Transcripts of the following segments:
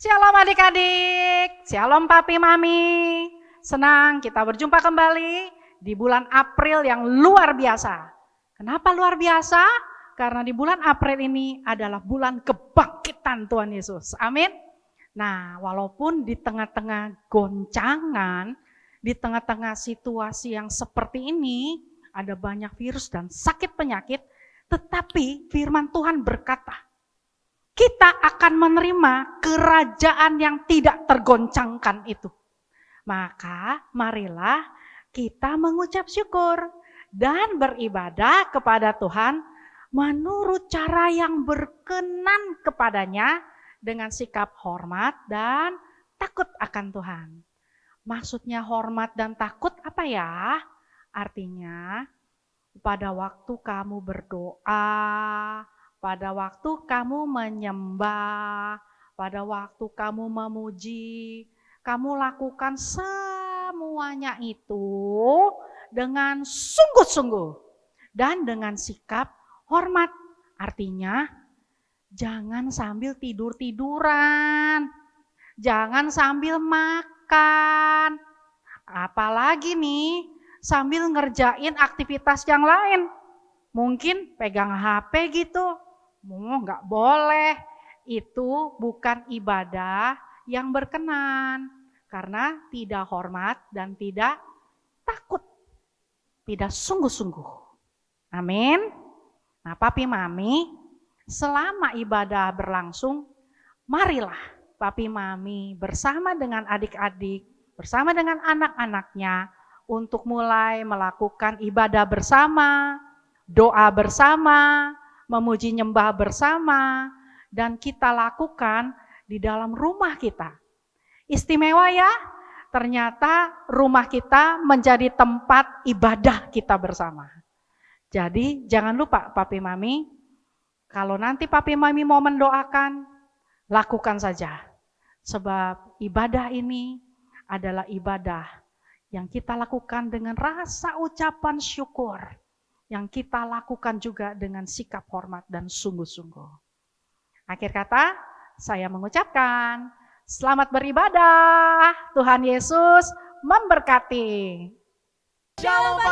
Shalom adik-adik, shalom papi mami. Senang kita berjumpa kembali di bulan April yang luar biasa. Kenapa luar biasa? Karena di bulan April ini adalah bulan kebangkitan Tuhan Yesus. Amin. Nah, walaupun di tengah-tengah goncangan, di tengah-tengah situasi yang seperti ini, ada banyak virus dan sakit penyakit, tetapi firman Tuhan berkata, kita akan menerima kerajaan yang tidak tergoncangkan itu. Maka marilah kita mengucap syukur dan beribadah kepada Tuhan menurut cara yang berkenan kepadanya dengan sikap hormat dan takut akan Tuhan. Maksudnya hormat dan takut apa ya? Artinya pada waktu kamu berdoa, pada waktu kamu menyembah, pada waktu kamu memuji, kamu lakukan semuanya itu dengan sungguh-sungguh dan dengan sikap hormat. Artinya jangan sambil tidur-tiduran, jangan sambil makan, apalagi nih sambil ngerjain aktivitas yang lain. Mungkin pegang HP gitu. Nggak boleh, itu bukan ibadah yang berkenan karena tidak hormat dan tidak takut, tidak sungguh-sungguh. Amin. Nah, papi mami, selama ibadah berlangsung, marilah papi mami bersama dengan adik-adik, bersama dengan anak-anaknya untuk mulai melakukan ibadah bersama, doa bersama, memuji nyembah bersama, dan kita lakukan di dalam rumah kita. Istimewa ya, ternyata rumah kita menjadi tempat ibadah kita bersama. Jadi jangan lupa papi mami, kalau nanti papi mami mau mendoakan, lakukan saja. Sebab ibadah ini adalah ibadah yang kita lakukan dengan rasa ucapan syukur, yang kita lakukan juga dengan sikap hormat dan sungguh-sungguh. Akhir kata, saya mengucapkan selamat beribadah. Tuhan Yesus memberkati. Shalom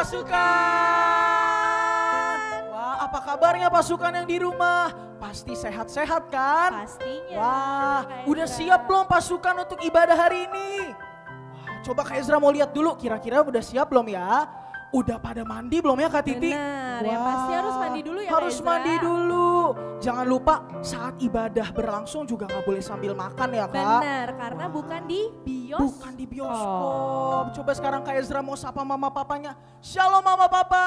pasukan. Wah, apa kabarnya pasukan yang di rumah? Pasti sehat-sehat kan? Pastinya. Wah, udah siap belum pasukan untuk ibadah hari ini? Wah, coba Kak Ezra mau lihat dulu, kira-kira udah siap belum ya? Udah pada mandi belum ya Kak Titi? Benar, yang pasti harus mandi dulu ya Kak Harus Ezra. mandi dulu. Jangan lupa saat ibadah berlangsung juga gak boleh sambil makan ya Kak. Benar, karena bukan di bioskop. Bukan di bioskop. Coba sekarang Kak Ezra mau sapa mama papanya. Shalom mama papa.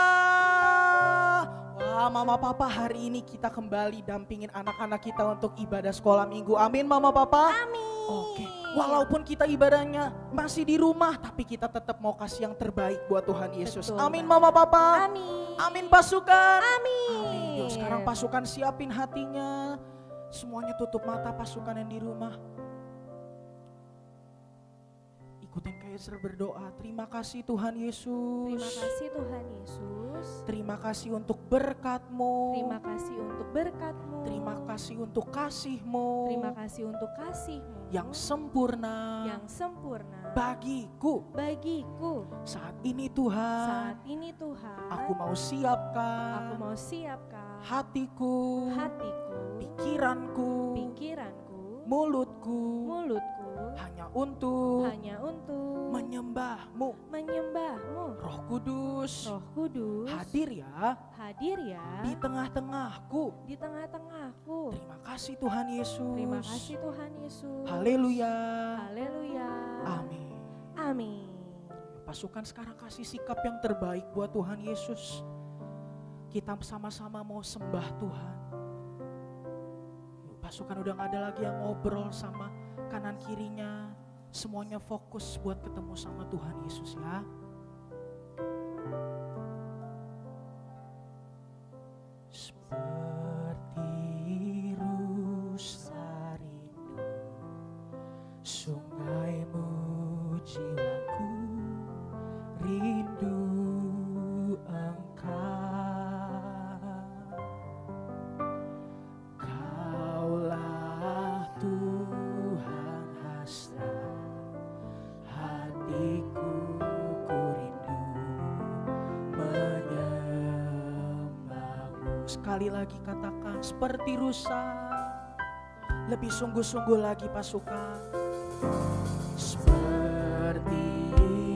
Wah, mama papa, hari ini kita kembali dampingin anak-anak kita untuk ibadah sekolah minggu. Amin mama papa. Amin. Oke, walaupun kita ibadahnya masih di rumah, tapi kita tetap mau kasih yang terbaik buat Tuhan Yesus. Betul, Amin Bang. mama papa. Amin. Amin pasukan. Amin. Amin. Yuk sekarang pasukan siapin hatinya. Semuanya tutup mata pasukan yang di rumah. Ikutin Kak Ezra berdoa. Terima kasih Tuhan Yesus. Terima kasih Tuhan Yesus. Terima kasih untuk berkat-Mu. Terima kasih untuk berkat-Mu. Terima kasih untuk kasih-Mu. Terima kasih untuk kasih-Mu yang sempurna. yang sempurna bagiku. Saat ini Tuhan. Saat ini Tuhan, Aku mau siapkan. aku mau siapkan hatiku. Pikiranku. Mulutku. Hanya untuk menyembah-Mu. Roh Kudus. Hadir ya di tengah-tengahku. Terima kasih Tuhan Yesus. Terima kasih Tuhan Yesus. Haleluya. Haleluya. Amin. Amin. Pasukan sekarang kasih sikap yang terbaik buat Tuhan Yesus. Kita sama-sama mau sembah Tuhan. Pasukan udah gak ada lagi yang ngobrol sama kanan kirinya. Semuanya fokus buat ketemu sama Tuhan Yesus ya. Seperti rusa rindu, sungaimu jiwaku rindu Engkau. Kaulah Tuhan Sekali lagi katakan, seperti rusa. Lebih sungguh-sungguh lagi pasukan. Seperti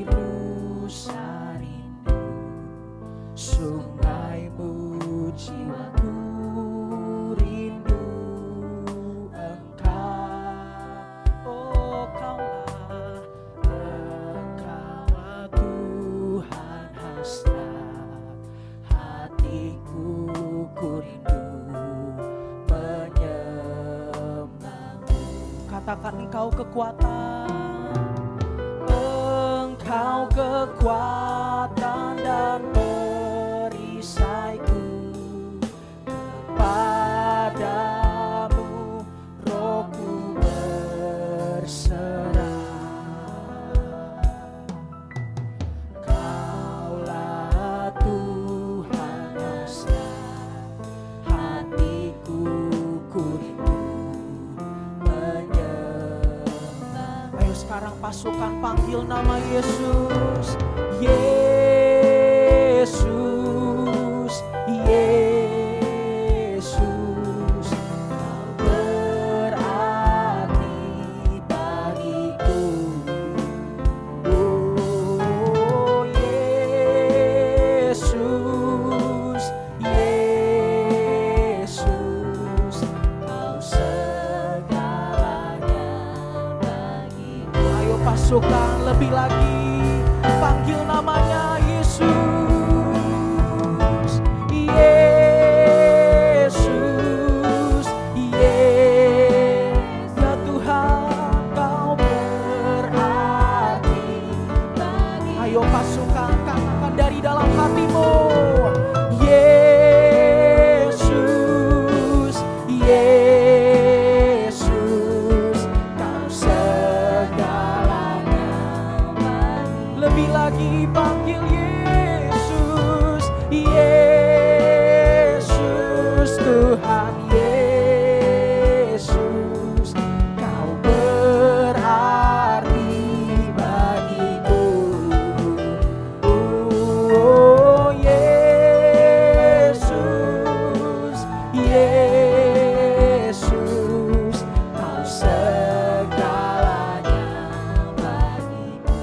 rusa rindu sungaimu, jiwaku rindu Engkau. Oh Kaulah Tuhan hasrat hatiku, ku rindu menyembahmu. Katakan Engkau kekuatan, Engkau kekuatan dan perisaiku. Kepadamu rohku berserah. Kaulah Tuhan hasrat hatiku, ku rindu menyembah. Ayo sekarang pasukan panggil nama Yesus. Yesus, Yesus, Kau berarti bagiku. Oh Yesus, Yesus, Kau segalanya bagiku. Ayo pasukan lebih lagi, panggil namanya Yesus. Yesus, Yesus, ya Tuhan Kau berarti bagi. Ayo pasukan katakan dari dalam hatimu. Yesus, Yesus, Kau segalanya bagi. Lebih lagi panggil Yesus, Yesus, Tuhan Yesus, Kau berarti bagiku. Oh Yesus, Yesus, Kau segalanya bagiku.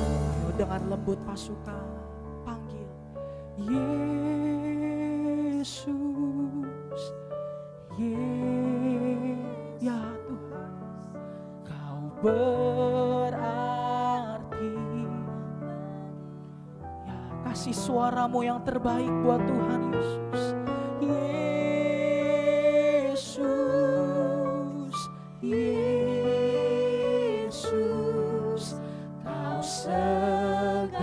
Dengan lembut pasukan panggil Yesus, ya Tuhan Kau berarti. Ya kasih suaramu yang terbaik buat Tuhan Yesus. Yesus, Yesus, Kau segalanya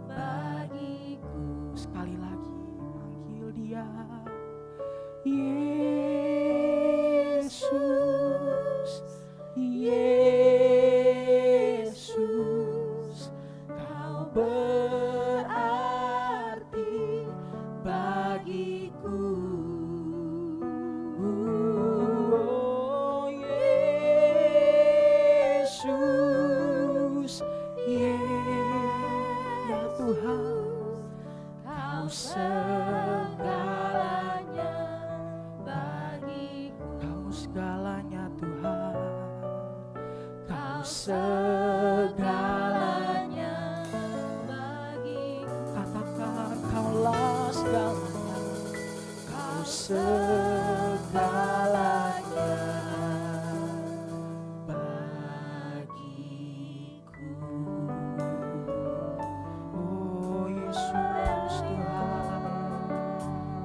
bagiku. Sekali lagi panggil Dia. Yesus, Yesus, Kau berarti bagiku. Oh Yesus, ya Tuhan Kau segalanya bagiku. Kau segalanya Tuhan, Kau segalanya bagiku. Katakan Kaulah segalanya, Kau segalanya bagiku. Oh Yesus Tuhan,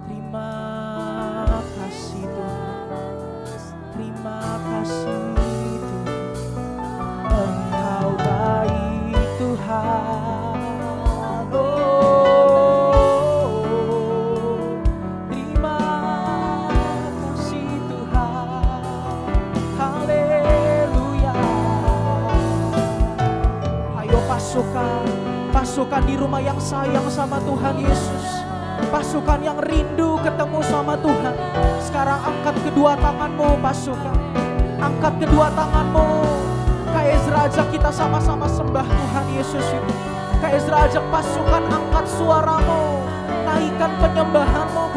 terima kasih Tuhan, terima kasih Tuhan. Engkau baik Tuhan. Oh, terima kasih Tuhan. Haleluya. Ayo pasukan di rumah yang sayang sama Tuhan Yesus, pasukan yang rindu ketemu sama Tuhan. Sekarang angkat kedua tanganmu pasukan, angkat kedua tanganmu. Kak Ezra ajak kita sama-sama sembah Tuhan Yesus ini. Kak Ezra ajak pasukan angkat suaramu, naikkan penyembahanmu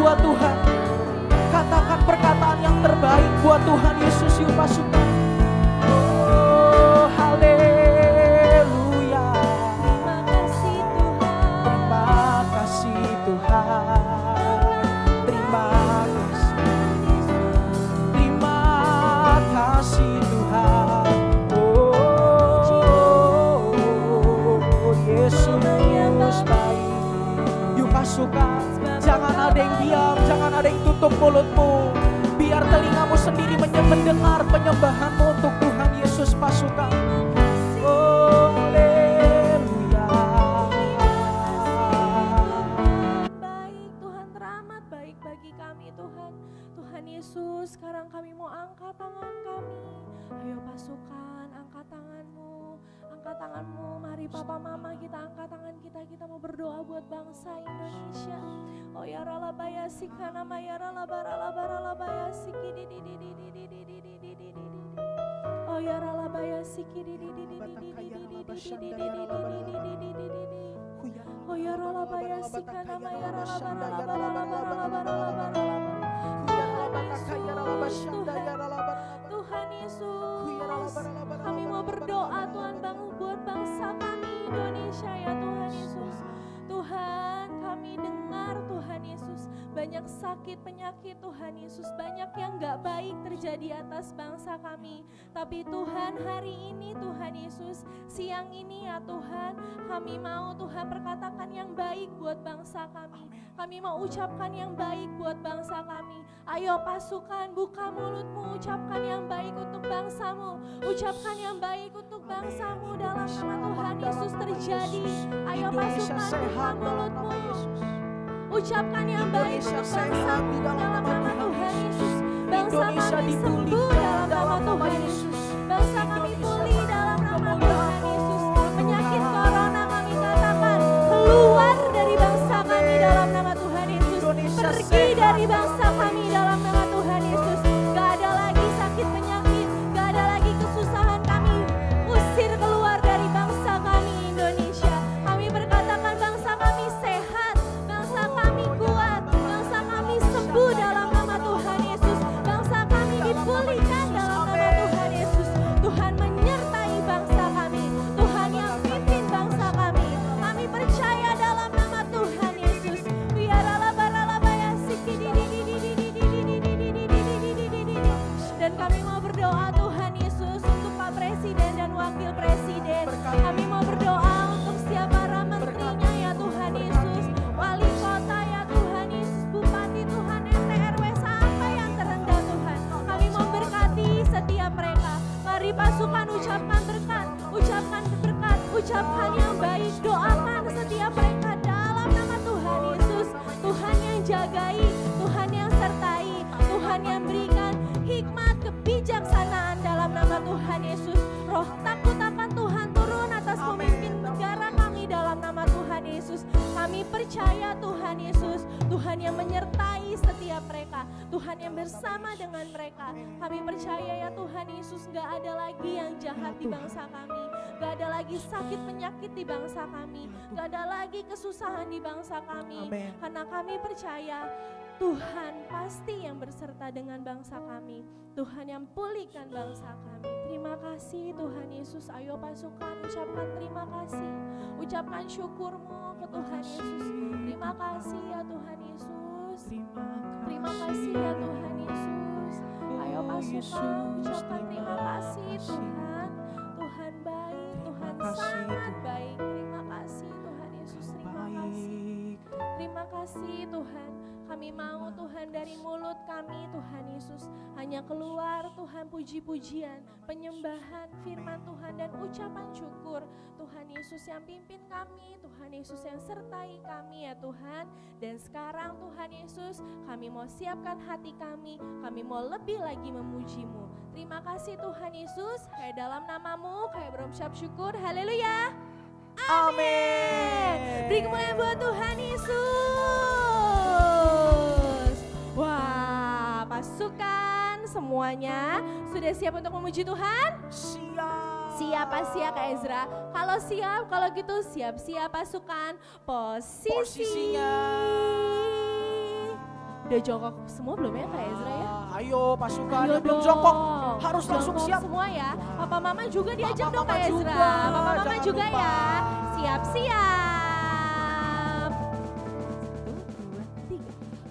Jangan ada yang tutup mulutmu. Biar telingamu sendiri mendengar penyembahanmu untuk Tuhan Yesus pasukan. Oh, haleluya. Baik, Tuhan teramat baik bagi kami Tuhan. Tuhan Yesus, sekarang kami mau angkat tangan kami. Ayo pasukan, angkat tanganmu. Angkat tanganmu, mari papa mama kita angkat tangan kita mau berdoa buat bangsa Indonesia. Oh ya rala bayasi kana maya rala barala bayasi di. Oh ya rala bayasi di. Oh ya rala bayasi kana maya rala barala. Tuhan Yesus, kami mau berdoa Tuhan buat bangsa kami Indonesia ya Tuhan Yesus. Tuhan kami dengar Tuhan Yesus banyak sakit penyakit Tuhan Yesus, banyak yang gak baik terjadi atas bangsa kami. Tapi Tuhan hari ini Tuhan Yesus, siang ini ya Tuhan, kami mau Tuhan perkatakan yang baik buat bangsa kami. Kami mau ucapkan yang baik buat bangsa kami. Ayo pasukan, buka mulutmu, ucapkan yang baik untuk bangsamu. Ucapkan yang baik untuk bangsamu dalam nama Tuhan Yesus terjadi. Ayo pasukan, buka mulutmu. Ucapkan yang baik untuk bangsamu dalam nama Tuhan Yesus. Bangsa kami sembuh dalam nama Tuhan Yesus. Bangsa kami pulih dalam nama Tuhan Yesus. Penyakit corona kami katakan keluar dari bangsa kami dalam nama Tuhan Yesus. Pergi dari bangsa kami dalam nama Tuhan Yesus. Gak ada lagi sakit penyakit, gak ada lagi kesusahan kami. Usir keluar dari bangsa kami Indonesia. Kami berkatakan bangsa kami sehat, bangsa kami kuat, bangsa kami sembuh dalam nama Tuhan Yesus. Bangsa kami dipulihkan dalam nama Tuhan Yesus. Tuhan menyertai bangsa kami, Tuhan yang pimpin bangsa kami. Kami percaya dalam nama Tuhan Yesus. Dan kami mau berdoa Tuhan Yesus untuk Pak Presiden dan Wakil Presiden. Kami mau berdoa untuk setiap para menterinya ya Tuhan Yesus. Wali kota ya Tuhan Yesus. Bupati Tuhan, RT RW sampai yang terendah Tuhan. Kami mau berkati setiap mereka. Mari pasukan ucapkan berkat, ucapkan berkat, ucapkan yang baik. Doakan setiap mereka dalam nama Tuhan Yesus. Tuhan yang jagai, Tuhan yang sertai, Tuhan yang berikan hikmat, kebijaksanaan dalam nama Tuhan Yesus. Roh takut akan Tuhan turun atas pemimpin negara kami dalam nama Tuhan Yesus. Kami percaya Tuhan Yesus, Tuhan yang menyertai setiap mereka, Tuhan yang bersama dengan mereka. Kami percaya ya Tuhan Yesus, gak ada lagi yang jahat di bangsa kami, gak ada lagi sakit penyakit di bangsa kami, gak ada lagi kesusahan di bangsa kami. Karena kami percaya Tuhan pasti yang berserta dengan bangsa kami. Tuhan yang pulihkan bangsa kami. Terima kasih Tuhan Yesus. Ayo pasukan ucapkan terima kasih. Ucapkan syukurmu ke Tuhan Yesus. Terima kasih ya Tuhan Yesus. Terima kasih ya Tuhan Yesus. Ayo pasukan ucapkan terima kasih Tuhan. Tuhan baik, Tuhan sangat baik. Terima kasih Tuhan Yesus. Terima kasih. Terima kasih Tuhan. Kami mau Tuhan dari mulut kami Tuhan Yesus hanya keluar Tuhan puji-pujian, penyembahan firman Tuhan dan ucapan syukur. Tuhan Yesus yang pimpin kami, Tuhan Yesus yang sertai kami ya Tuhan. Dan sekarang Tuhan Yesus kami mau siapkan hati kami mau lebih lagi memuji-Mu. Terima kasih Tuhan Yesus, kayak dalam namamu kayak berucap syukur, haleluya. Amin. Beri kemuliaan buat Tuhan Yesus. Wah, pasukan semuanya sudah siap untuk memuji Tuhan? Siap. Siap pasti ya Kak Ezra. Kalau siap, kalau gitu siap-siap pasukan posisinya. Udah jongkok semua belum ya Kak Ezra ya? Ayo pasukan Ayo yang belum dong. jongkok harus langsung Jongkok siap. semua ya. Papa mama juga diajak Papa dong Kak mama Ezra. juga, Papa mama jangan juga lupa. ya. Siap-siap. 1, 2, 3.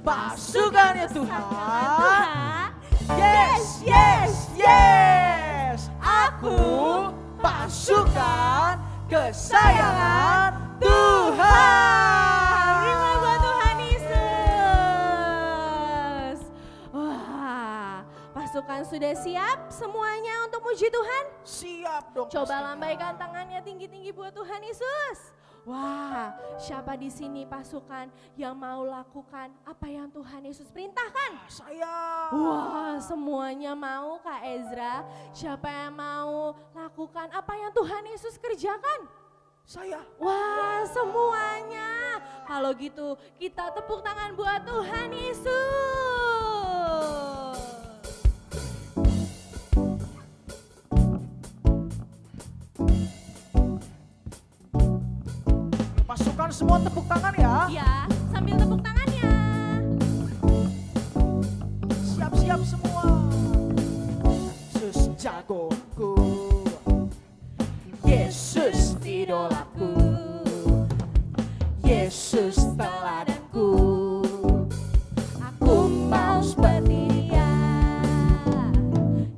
Pasukan ya Tuhan. Tuhan. Yes, yes, yes. Aku pasukan kesayangan Tuhan. Terima buat Tuhan Yesus. Pasukan sudah siap semuanya untuk muji Tuhan? Siap dong. Coba pastinya. lambaikan tangannya tinggi-tinggi buat Tuhan Yesus. Wah, siapa di sini pasukan yang mau lakukan apa yang Tuhan Yesus perintahkan? Saya. Wah, semuanya mau Kak Ezra. Siapa yang mau lakukan apa yang Tuhan Yesus kerjakan? Saya. Wah, semuanya. Kalau gitu, kita tepuk tangan buat Tuhan Yesus. Pasukan semua tepuk tangan ya. Ya, sambil tepuk tangannya. Siap-siap semua. Yesus jagoku. Yesus idolaku. Yesus teladanku. Aku mau seperti Dia.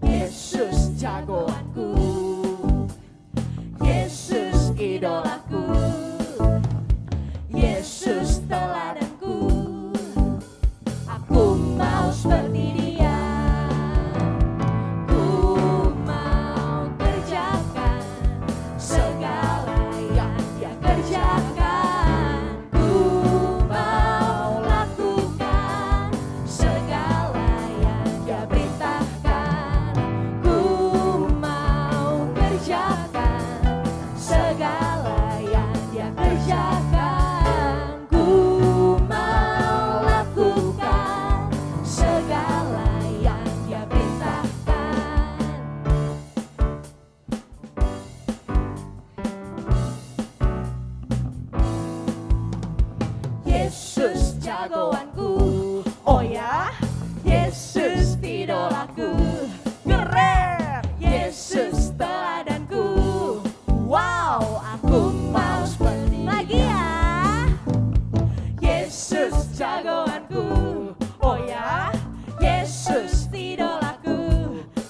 Yesus jagoanku. Yesus idolaku. Yesus teladanku. Aku mau seperti Dia. Ku mau kerjakan segala yang Dia kerjakan. Ku mau lakukan segala yang Dia perintahkan. Ku mau kerjakan segala yang Dia kerjakan. Ku mau lakukan segala yang Dia perintahkan. Yesus jagoanku. Oh ya, Yesus idolaku. Keren. Yesus teladanku. Wow, aku mau seperti lagi ya. Yesus jagoanku. Oh ya, Yesus idolaku.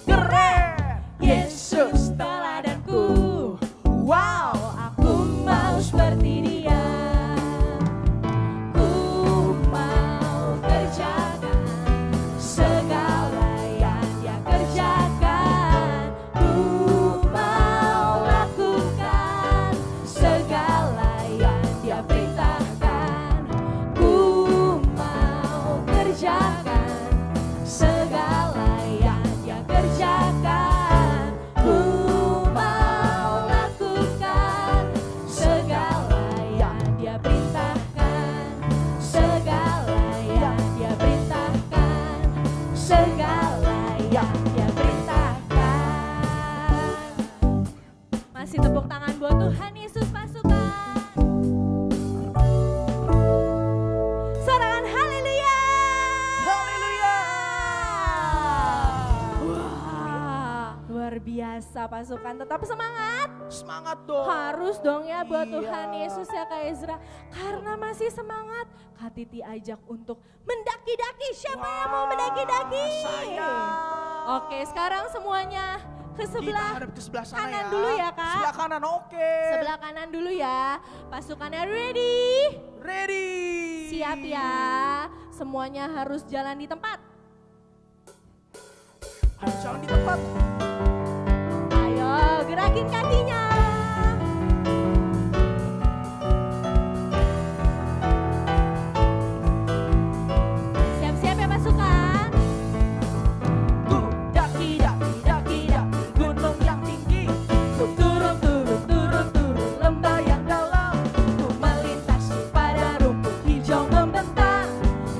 Keren. Yesus teladanku. Wow, aku mau seperti Dia. Ku mau kerjakan segala yang Dia kerjakan. Ku mau lakukan segala yang Dia perintahkan. Ku mau kerjakan segala yang Dia kerjakan. Ku mau lakukan segala yang Dia perintahkan. Segala yang Dia perintahkan. Segala yang Dia perintahkan. Masih tepuk tangan buat Tuhan Yesus pasukan. Sorakan haleluya. Haleluya. Wah, luar biasa pasukan. Tetap semangat. Semangat dong. Harus dong ya buat Iya. Tuhan Yesus ya Kak Ezra. Karena masih semangat, Kak Titi ajak untuk mendaki-daki. Siapa yang mau mendaki-daki? Saya. Oke, sekarang semuanya ke Kita sebelah hadap ke sebelah sana kanan ya. dulu ya, Kak. Sebelah kanan, oke. sebelah kanan dulu ya. Pasukannya ready? Ready. Siap ya. Semuanya harus jalan di tempat. Ayo jalan di tempat. Ayo gerakin kakinya. Siap-siap ya pasukan. Ku daki daki daki daki gunung yang tinggi. Ku turun turun turun turun lembah yang dalam. Ku melintasi pada rumput hijau membentang.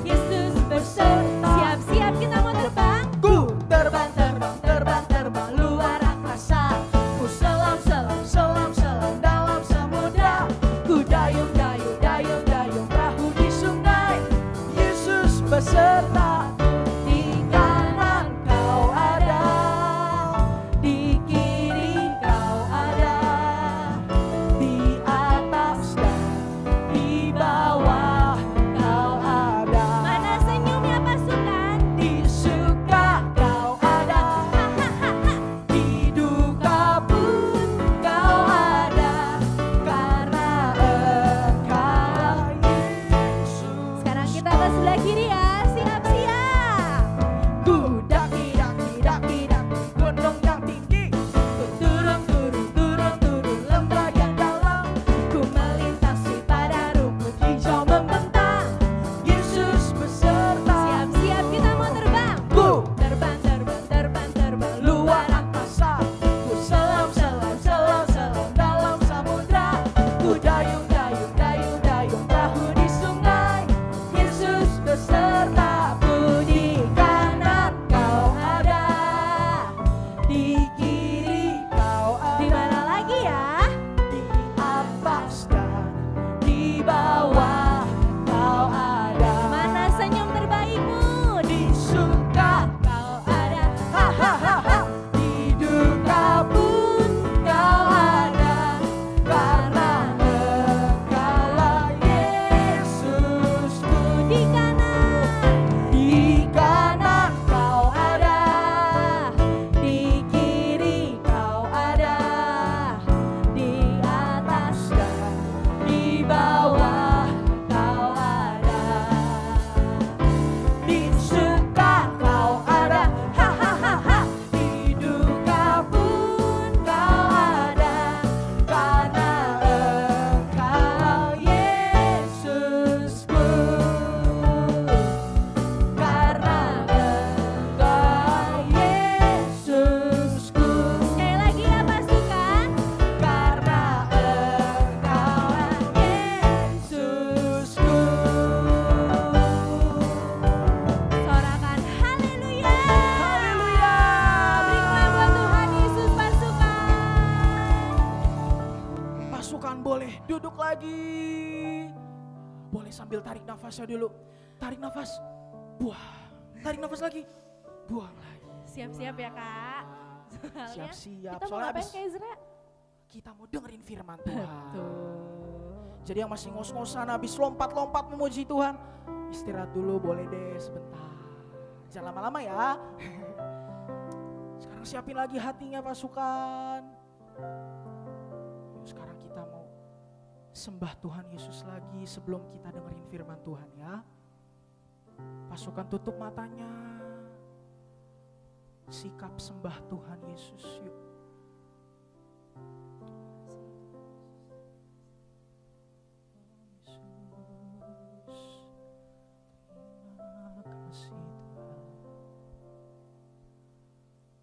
Yesus berserta. Siap-siap kita mau terbang. Ku terbang terbang terbang terbang luar angkasa. Ku selam selam selam selam dalam samudra. Ku dayung dayung dayung dayung perahu di sungai. Yesus beserta. Di kanan kau ada, di kiri kau ada, di atas dan di bawah kau ada. Mana senyumnya pasukan? Di suka kau ada, di duka pun kau ada, karena Engkau Yesus. Sekarang kita ke sebelah kiri ya. Siap-siap. lagi. Boleh sambil tarik nafasnya dulu. Tarik nafas, buang. Tarik nafas lagi, buang lagi. Siap-siap ya Kak. Soalnya Siap-siap. kita mau Soalnya ngapain abis Kak Ezra? kita mau dengerin firman Tuhan. Jadi yang masih ngos-ngosan habis lompat-lompat memuji Tuhan, istirahat dulu boleh deh sebentar. Jangan lama-lama ya. Sekarang siapin lagi hatinya pasukan. Yuk sekarang kita mau sembah Tuhan Yesus lagi sebelum kita dengerin firman Tuhan ya. Pasukan tutup matanya. Sikap sembah Tuhan Yesus yuk.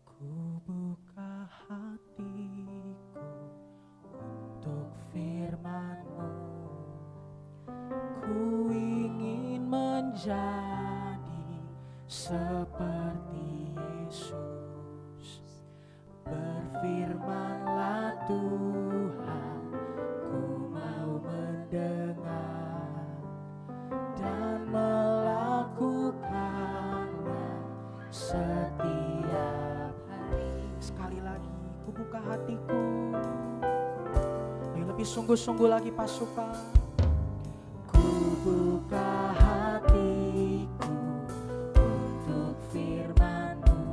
Ku buka hatiku untuk firman-Mu. Ku ingin menjadi seperti Yesus. Berfirmanlah Tuhan, ku mau mendengar dan melakukannya setiap hari. Sekali lagi, ku buka hatiku. Ayo lebih sungguh-sungguh lagi pasukan. Ku buka hatiku untuk firman-Mu.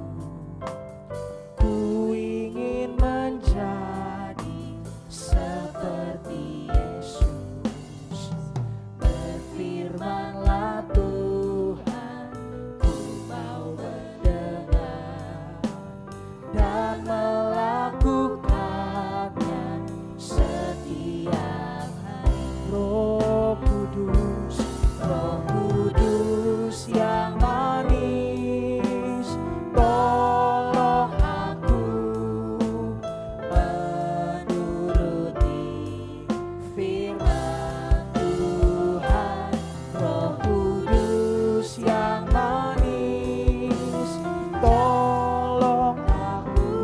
Ku ingin menjadi seperti Yesus. Berfirmanlah Tuhan, ku mau mendengar dan melakukannya setiap hari. Roh Kudus, Roh Kudus yang manis, tolong aku menuruti firman Tuhan. Roh Kudus yang manis, tolong aku,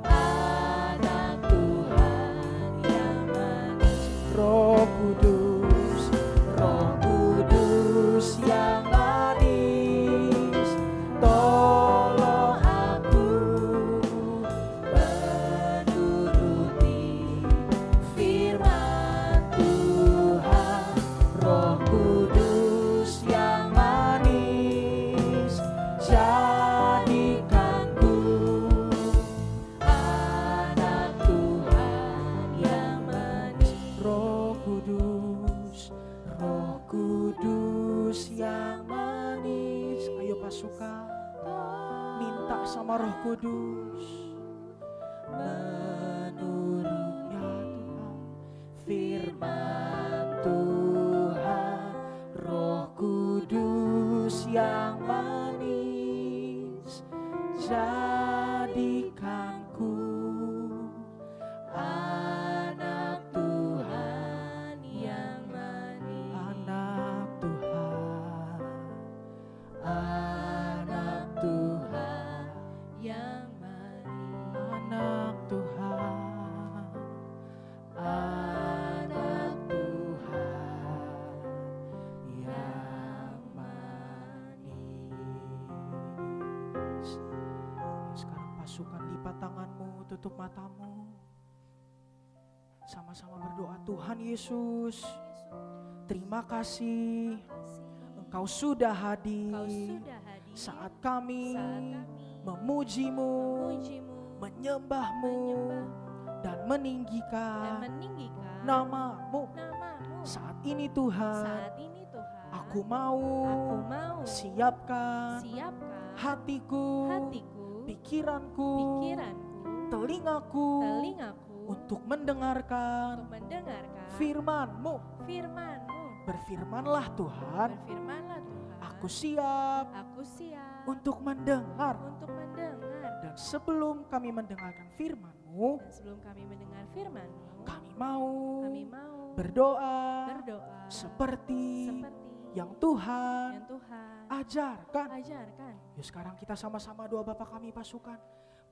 anak Tuhan yang manis. Roh Kudus, Roh Kudus yang manis, tolong aku menuruti firman Tuhan. Roh Kudus yang manis, jadikanku anak Tuhan yang manis. Roh Kudus, Roh Kudus yang manis. Ayo pasukan, minta sama Roh Kudus. Menurut ya Tuhan, firman Tuhan. Roh Kudus yang manis, jadikanku anak Tuhan yang manis. Anak Tuhan, anak Tuhan Yang manis. anak Tuhan, anak Tuhan yang manis. Sekarang pasukan lipat tanganmu, tutup matamu. Sama-sama berdoa. Tuhan Yesus, terima kasih Engkau sudah Kau hadir sudah hadir saat kami saat kami memujimu, memujimu, menyembahmu, dan dan meninggikan meninggikan namamu. namamu. Saat ini Tuhan, Saat ini Tuhan, aku mau siapkan hatiku, pikiranku, telingaku untuk mendengarkan firman-Mu. Berfirmanlah Tuhan, aku siap untuk mendengar. Dan sebelum kami mendengarkan firman-Mu, kami mau berdoa seperti yang Tuhan ajarkan. Yuk sekarang kita sama-sama doa Bapa kami pasukan.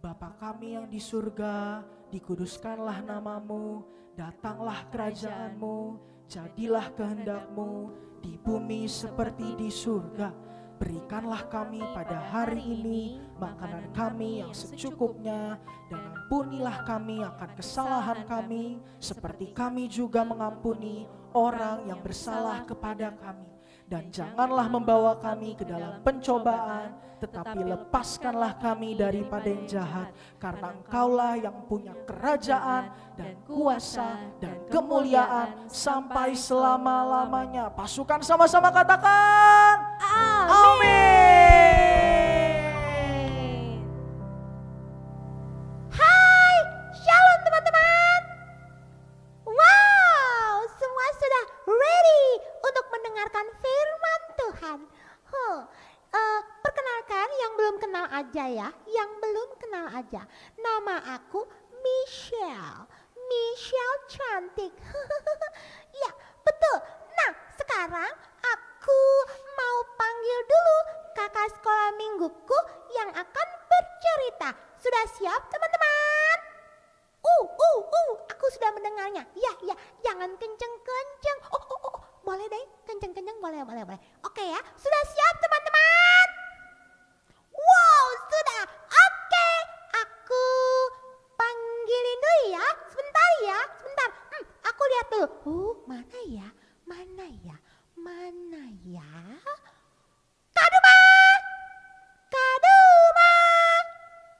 Bapa kami yang di surga, dikuduskanlah namamu, datanglah kerajaanmu, jadilah kehendak-Mu di bumi seperti di surga. Berikanlah kami pada hari ini makanan kami yang secukupnya, dan ampunilah kami akan kesalahan kami, seperti kami juga mengampuni orang yang bersalah kepada kami. Dan janganlah membawa kami ke dalam pencobaan, tetapi lepaskanlah kami daripada yang jahat, karena Engkaulah yang punya kerajaan dan kuasa dan kemuliaan sampai selama-lamanya. Pasukan sama-sama katakan amin. Hai, shalom teman-teman. Wow, semua sudah ready untuk mendengarkan firman Tuhan. Perkenalkan yang belum kenal aja ya, yang belum kenal aja. Nama aku Michelle. Michelle cantik. Ya, betul. Nah, sekarang aku mau panggil dulu kakak sekolah mingguku yang akan bercerita. Sudah siap teman-teman? Aku sudah mendengarnya. Ya, jangan kenceng-kenceng. Boleh deh, kenceng-kenceng boleh. Oke ya, sudah siap teman-teman? Wow, sudah. Oke, aku panggilin dulu ya. Sebentar. Aku lihat dulu. Mana ya? Kak Duma.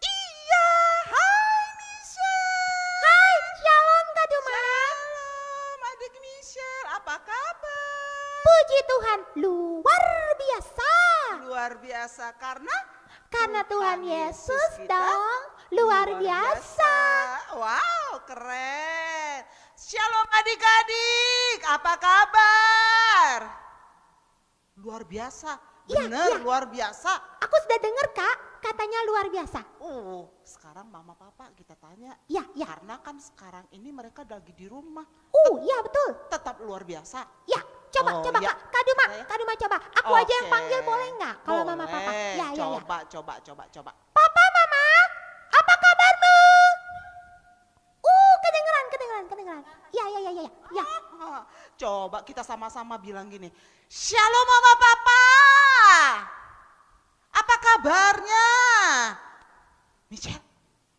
Iya, hai Michelle. Hai, shalom Kak Duma. Shalom adik Michelle, apa kabar? Puji Tuhan, luar biasa. Luar biasa karena Tuhan Yesus kita dong, luar biasa. Wow, keren. Shalom adik-adik, apa kabar? Luar biasa, Iya, bener iya. luar biasa. Aku sudah dengar Kak, katanya luar biasa. Sekarang mama papa kita tanya. Ya. Karena kan sekarang ini mereka lagi di rumah. Ya betul. Tetap luar biasa. Ya, coba ya. Kak Duma coba. Aku aja yang Oke. panggil boleh nggak? Kalau mama papa. Ya. Coba. Papa, mama, apa kabarmu? Kedengeran. Ya. Coba kita sama-sama bilang gini. Shalom mama papa. Apa kabarnya? Michelle,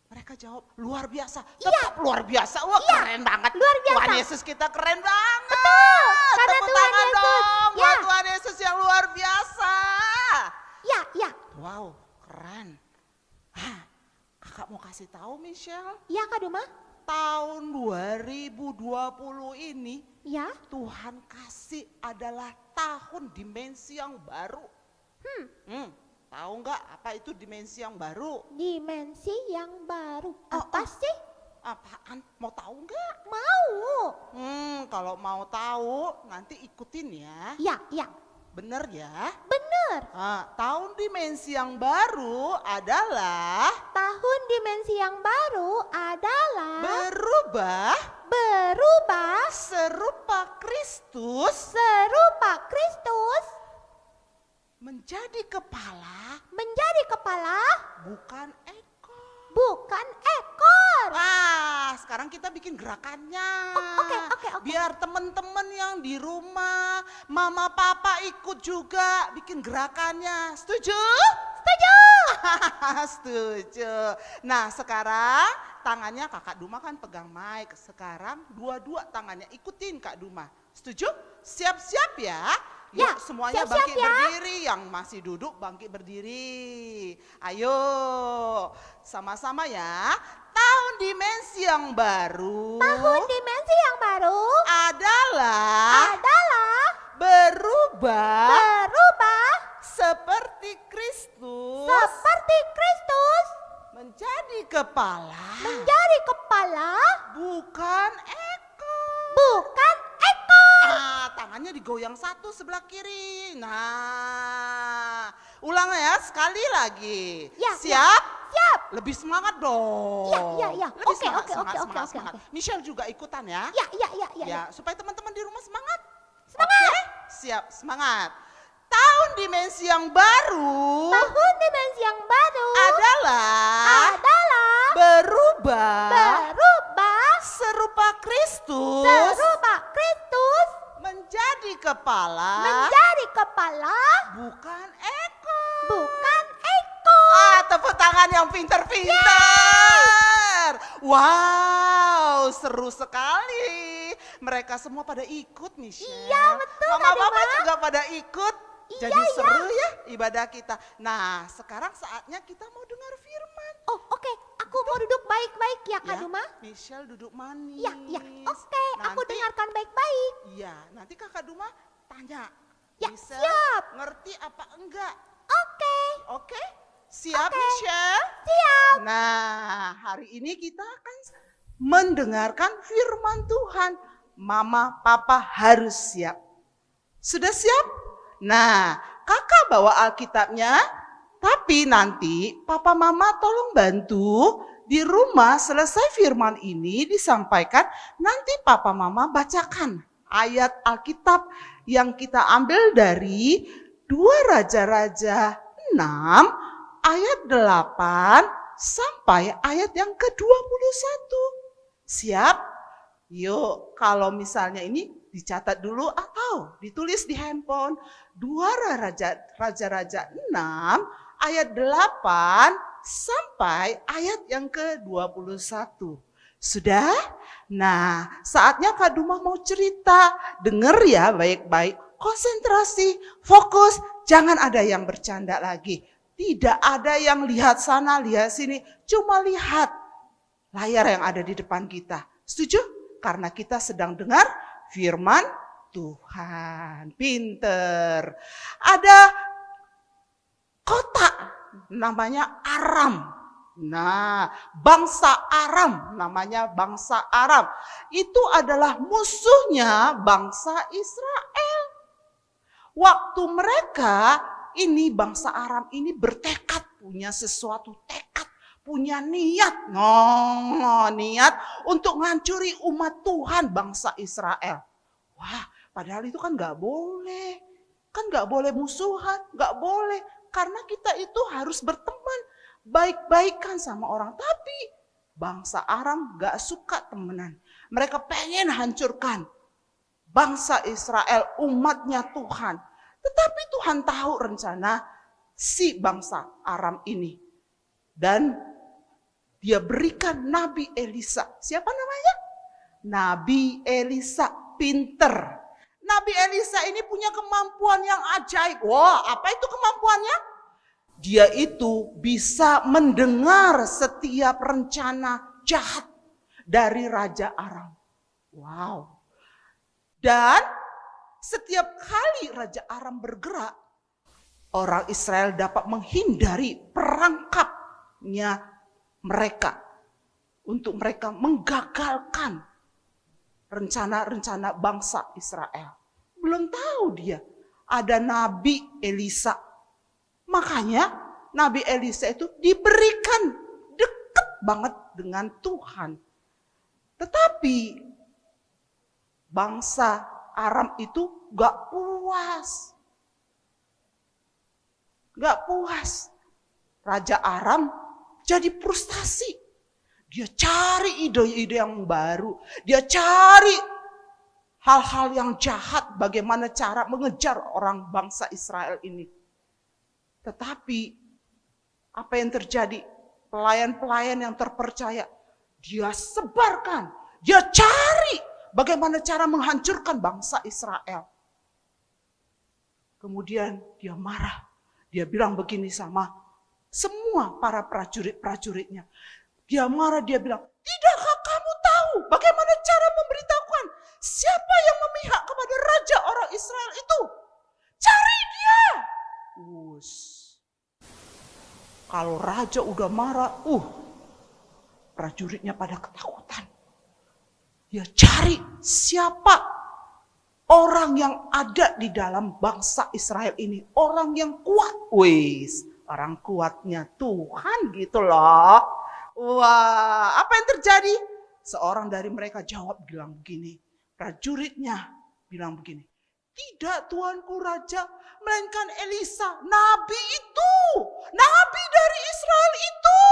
mereka jawab luar biasa. Tetap luar biasa. Wah, Iya, keren banget. luar biasa. Tuhan Yesus kita keren banget. Betul, karena Tepuk Tuhan tangan Yesus. dong Ya. buat Tuhan Yesus yang luar biasa. Ya. Wow, keren. Kakak mau kasih tahu Michelle, Ya Kak Duma. tahun 2020 ini Ya. Tuhan kasih adalah tahun dimensi yang baru. Tahu nggak apa itu dimensi yang baru? Dimensi yang baru. Apa sih? Apaan? Mau tahu nggak? Mau. Kalau mau tahu nanti ikutin ya. Ya. Bener ya? Bener. Tahun dimensi yang baru adalah Tahun dimensi yang baru adalah berubah serupa Kristus menjadi kepala bukan ekor. Sekarang kita bikin gerakannya. Oke. Biar teman-teman yang di rumah, mama papa ikut juga bikin gerakannya. Setuju? Setuju. Nah, sekarang tangannya Kakak Duma kan pegang mic. Sekarang dua-dua tangannya ikutin Kak Duma. Setuju? Siap-siap ya. Ya, Yuk semuanya siap-siap bangkit ya. berdiri, yang masih duduk bangkit berdiri. Ayo, sama-sama ya. Tahun dimensi yang baru adalah berubah seperti Kristus menjadi kepala bukan ekor. Tangannya digoyang satu sebelah kiri. Nah, ulang ya sekali lagi. Ya, Siap? Siap. Lebih semangat dong. Ya. Lebih Oke. semangat. Michelle juga ikutan ya. Ya. Supaya teman-teman di rumah semangat. Semangat. Oke? Siap, semangat. Tahun dimensi yang baru Tahun dimensi yang baru adalah kepala, bukan ekor. bukan ekor. Tepuk tangan yang pintar-pintar. Wow, seru sekali. Mereka semua pada ikut, Michelle. Iya, betul, Mama Kak Papa Duma. juga pada ikut. Iya, Jadi seru ya ibadah kita. Nah, sekarang saatnya kita mau dengar firman. Oh, oke. Aku mau duduk baik-baik ya, Kak Ya, Duma. Michelle duduk manis. Iya, iya. Oke, aku Nanti- dengarkan baik-baik. Iya, nanti Kakak Duma tanya. Ya, Michelle, siap. ngerti apa enggak? Oke, Oke? Siap, Oke. Michelle? siap. Nah, hari ini kita akan mendengarkan firman Tuhan. Mama, Papa harus siap. Sudah siap? Nah, Kakak bawa Alkitabnya, tapi nanti Papa Mama tolong bantu di rumah selesai firman ini disampaikan, nanti Papa Mama bacakan ayat Alkitab yang kita ambil dari 2 Raja-Raja 6 ayat 8 sampai ayat yang ke-21. Siap? Yuk, kalau misalnya ini dicatat dulu atau ditulis di handphone. 2 Raja-Raja 6 ayat 8 sampai ayat yang ke-21. Sudah? Nah, saatnya Kak Duma mau cerita. Dengar ya baik-baik. Konsentrasi, fokus, jangan ada yang bercanda lagi. Tidak ada yang lihat sana, lihat sini. Cuma lihat layar yang ada di depan kita. Setuju? Karena kita sedang dengar firman Tuhan. Pinter. Ada kota namanya Aram. Nah, bangsa Aram namanya bangsa Aram. Itu adalah musuhnya bangsa Israel. Waktu mereka ini bangsa Aram ini bertekad, punya sesuatu tekad, punya niat, niat untuk ngancuri umat Tuhan bangsa Israel. Wah, padahal itu kan gak boleh. Kan gak boleh musuhan, gak boleh. Karena kita itu harus berteman, baik-baikan sama orang. Tapi bangsa Aram gak suka temenan. Mereka pengen hancurkan bangsa Israel, umatnya Tuhan. Tetapi Tuhan tahu rencana si bangsa Aram ini. Dan dia berikan Nabi Elisa. Siapa namanya? Nabi Elisa, pinter. Nabi Elisa ini punya kemampuan yang ajaib. Wah, apa itu kemampuannya? Dia itu bisa mendengar setiap rencana jahat dari Raja Aram. Wow. Dan setiap kali Raja Aram bergerak, orang Israel dapat menghindari perangkapnya mereka. Untuk mereka menggagalkan rencana-rencana bangsa Israel. Belum tahu dia ada Nabi Elisa. Makanya Nabi Elisa itu diberikan dekat banget dengan Tuhan. Tetapi bangsa Aram itu gak puas. Gak puas. Raja Aram jadi frustasi. Dia cari ide-ide yang baru. Dia cari hal-hal yang jahat. Bagaimana cara mengejar orang bangsa Israel ini. Tetapi apa yang terjadi? Pelayan-pelayan yang terpercaya. Dia sebarkan. Dia cari bagaimana cara menghancurkan bangsa Israel. Kemudian dia marah. Dia bilang begini sama semua para prajurit-prajuritnya. Dia marah, dia bilang, tidakkah kamu tahu bagaimana cara memberitahukan siapa yang memihak kepada raja orang Israel itu? Cari dia. Kalau raja udah marah, prajuritnya pada ketakutan. Dia cari siapa orang yang ada di dalam bangsa Israel ini. Orang yang kuat. Orang kuatnya Tuhan gitu loh. Wah, apa yang terjadi? Seorang dari mereka jawab bilang begini. Prajuritnya bilang begini. Tidak tuanku raja, melainkan Elisa, nabi itu. Nabi dari Israel itu.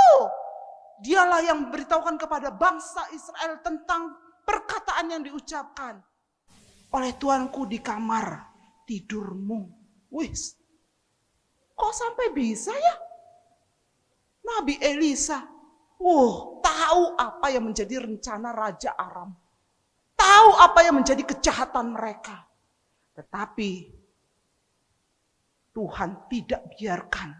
Dialah yang memberitahukan kepada bangsa Israel tentang perkataan yang diucapkan oleh tuanku di kamar tidurmu. Wih, kok sampai bisa ya? Nabi Elisa, tahu apa yang menjadi rencana Raja Aram. Tahu apa yang menjadi kejahatan mereka. Tetapi Tuhan tidak biarkan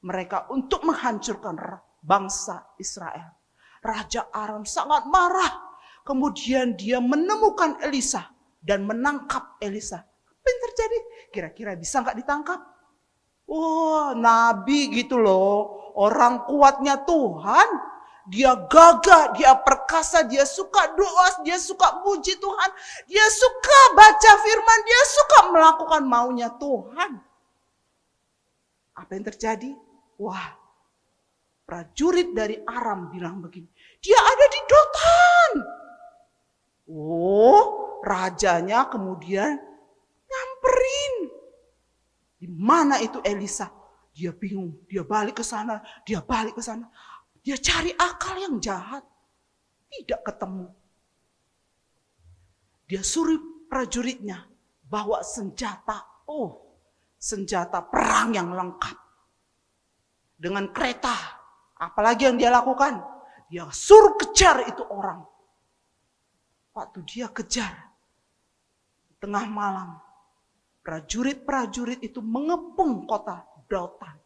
mereka untuk menghancurkan bangsa Israel. Raja Aram sangat marah. Kemudian dia menemukan Elisa dan menangkap Elisa. Apa yang terjadi? Kira-kira bisa nggak ditangkap? Nabi gitu loh. Orang kuatnya Tuhan. Dia gagah, dia perkasa, dia suka doa, dia suka puji Tuhan. Dia suka baca firman, dia suka melakukan maunya Tuhan. Apa yang terjadi? Prajurit dari Aram bilang begini, dia ada di Dotan. Rajanya kemudian nyamperin. Di mana itu Elisa? Dia bingung, dia balik ke sana, dia balik ke sana. Dia cari akal yang jahat. Tidak ketemu. Dia suruh prajuritnya bawa senjata. Senjata perang yang lengkap. Dengan kereta. Apalagi yang dia lakukan? Dia suruh kejar itu orang. Waktu dia kejar. Tengah malam. Prajurit-prajurit itu mengepung kota Dotan.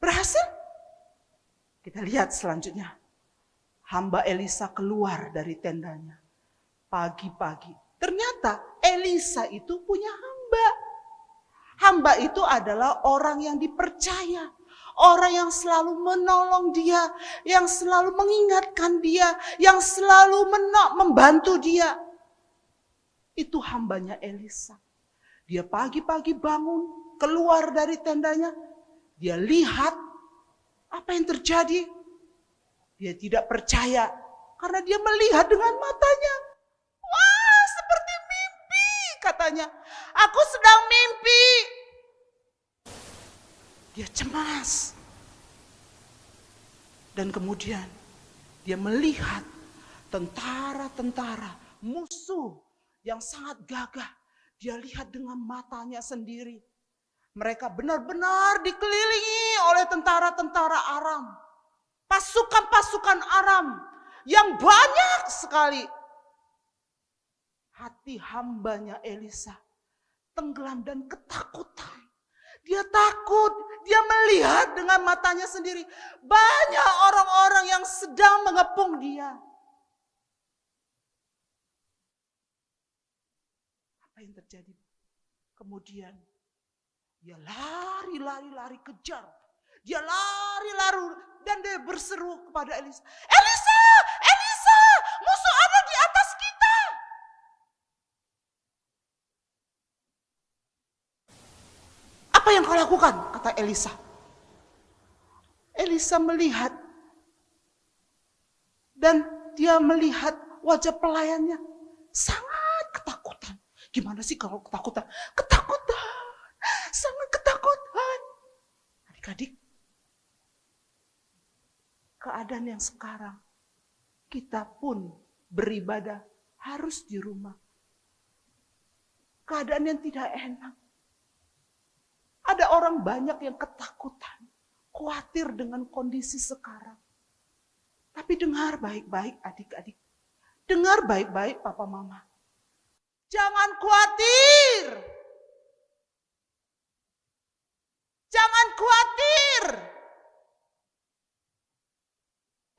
Berhasil? Kita lihat selanjutnya. Hamba Elisa keluar dari tendanya. Pagi-pagi. Ternyata Elisa itu punya hamba. Hamba itu adalah orang yang dipercaya. Orang yang selalu menolong dia. Yang selalu mengingatkan dia. Yang selalu membantu dia. Itu hambanya Elisa. Dia pagi-pagi bangun. Keluar dari tendanya. Dia lihat apa yang terjadi? Dia tidak percaya karena dia melihat dengan matanya. Seperti mimpi katanya. Aku sedang mimpi. Dia cemas. Dan kemudian dia melihat tentara-tentara musuh yang sangat gagah. Dia lihat dengan matanya sendiri. Mereka benar-benar dikelilingi oleh tentara-tentara Aram. Pasukan-pasukan Aram yang banyak sekali. Hati hambanya Elisa tenggelam dan ketakutan. Dia takut, dia melihat dengan matanya sendiri. Banyak orang-orang yang sedang mengepung dia. Apa yang terjadi? Kemudian dia lari kejar. Dia lari dan dia berseru kepada Elisa. Elisa, musuh ada di atas kita. Apa yang kau lakukan? Kata Elisa. Elisa melihat. Dan dia melihat wajah pelayannya. Sangat ketakutan. Gimana sih kalau ketakutan? Sangat ketakutan. Adik-adik, keadaan yang sekarang, kita pun beribadah harus di rumah. Keadaan yang tidak enak. Ada orang banyak yang ketakutan, khawatir dengan kondisi sekarang. Tapi dengar baik-baik adik-adik. Dengar baik-baik papa mama. Jangan khawatir. Jangan khawatir.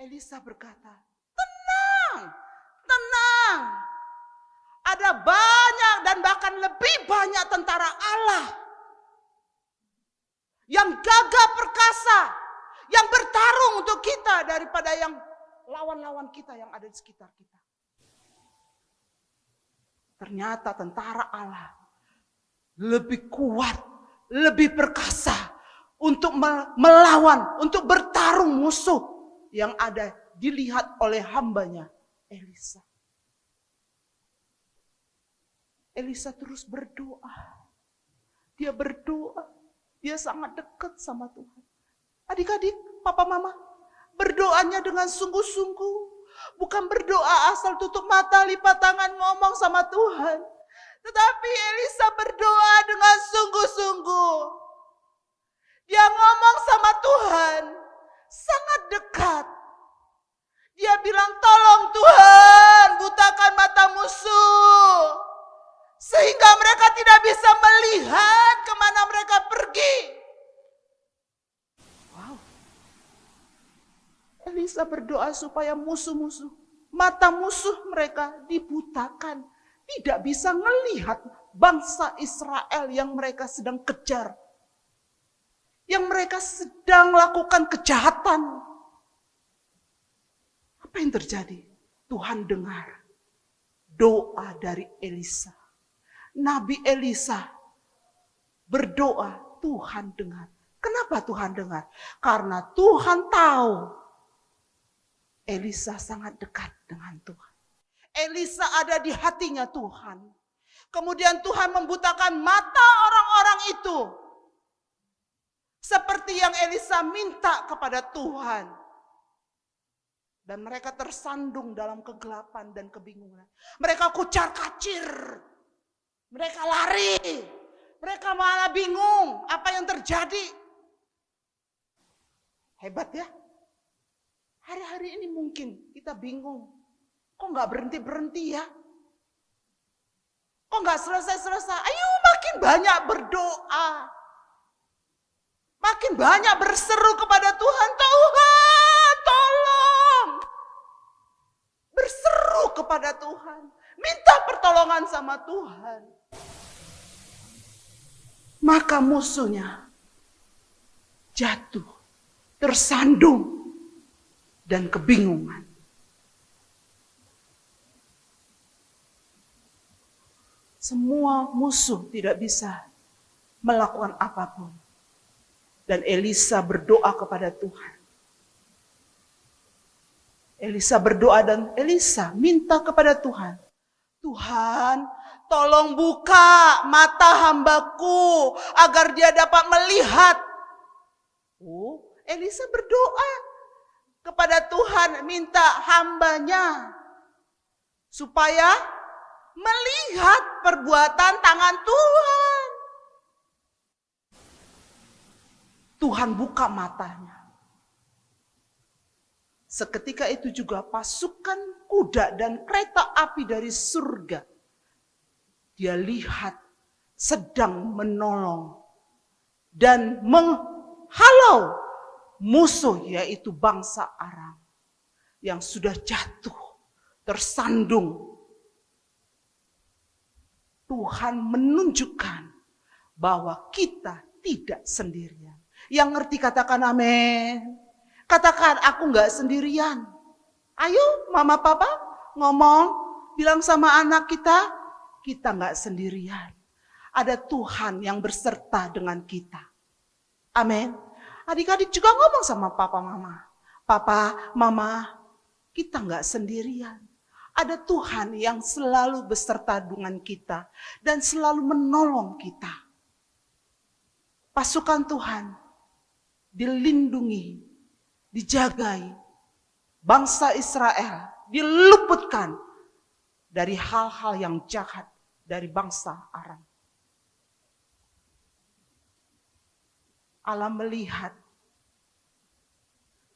Elisa berkata, tenang. Ada banyak dan bahkan lebih banyak tentara Allah. Yang gagah perkasa. Yang bertarung untuk kita daripada yang lawan-lawan kita yang ada di sekitar kita. Ternyata tentara Allah lebih kuat. Lebih perkasa untuk melawan, untuk bertarung musuh yang ada dilihat oleh hambanya Elisa. Elisa terus berdoa. Dia berdoa, dia sangat dekat sama Tuhan. Adik-adik, papa mama, berdoanya dengan sungguh-sungguh. Bukan berdoa asal tutup mata, lipat tangan, ngomong sama Tuhan. Tetapi Elisa berdoa dengan sungguh-sungguh. Dia ngomong sama Tuhan, sangat dekat. Dia bilang, tolong Tuhan, butakan mata musuh. Sehingga mereka tidak bisa melihat kemana mereka pergi. Wow. Elisa berdoa supaya musuh-musuh, mata musuh mereka dibutakan. Tidak bisa melihat bangsa Israel yang mereka sedang kejar. Yang mereka sedang lakukan kejahatan. Apa yang terjadi? Tuhan dengar doa dari Elisa. Nabi Elisa berdoa, Tuhan dengar. Kenapa Tuhan dengar? Karena Tuhan tahu Elisa sangat dekat dengan Tuhan. Elisa ada di hatinya Tuhan. Kemudian Tuhan membutakan mata orang-orang itu. Seperti yang Elisa minta kepada Tuhan. Dan mereka tersandung dalam kegelapan dan kebingungan. Mereka kucar-kacir. Mereka lari. Mereka malah bingung apa yang terjadi. Hebat ya. Hari-hari ini mungkin kita bingung. Kok gak berhenti-berhenti ya? Kok gak selesai-selesai? Ayo makin banyak berdoa. Makin banyak berseru kepada Tuhan. Tuhan tolong. Berseru kepada Tuhan. Minta pertolongan sama Tuhan. Maka musuhnya jatuh, tersandung, dan kebingungan. Semua musuh tidak bisa melakukan apapun. Dan Elisa berdoa kepada Tuhan. Elisa berdoa dan Elisa minta kepada Tuhan. Tuhan, tolong buka mata hambaku agar dia dapat melihat. Oh, Elisa berdoa kepada Tuhan, minta hambanya supaya melihat perbuatan tangan Tuhan. Tuhan buka matanya. Seketika itu juga pasukan kuda dan kereta api dari surga. Dia lihat sedang menolong dan menghalau musuh, yaitu bangsa Aram yang sudah jatuh, tersandung. Tuhan menunjukkan bahwa kita tidak sendirian. Yang ngerti katakan amin. Katakan aku gak sendirian. Ayo mama papa ngomong, bilang sama anak kita, kita gak sendirian. Ada Tuhan yang berserta dengan kita. Amin. Adik-adik juga ngomong sama papa mama. Papa, mama, kita gak sendirian. Ada Tuhan yang selalu beserta dengan kita dan selalu menolong kita. Pasukan Tuhan dilindungi, dijagai. Bangsa Israel diluputkan dari hal-hal yang jahat dari bangsa Aram. Allah melihat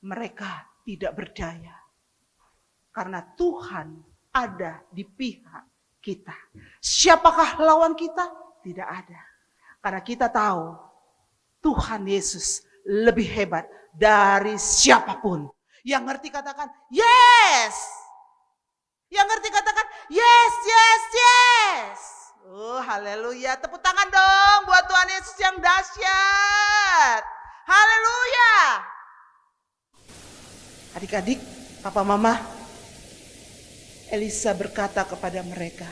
mereka tidak berdaya. Karena Tuhan ada di pihak kita. Siapakah lawan kita? Tidak ada. Karena kita tahu Tuhan Yesus lebih hebat dari siapapun. Yang ngerti katakan, yes! Yang ngerti katakan, yes, yes, yes! Oh, haleluya. Tepuk tangan dong buat Tuhan Yesus yang dahsyat. Haleluya. Adik-adik, papa mama, Elisa berkata kepada mereka,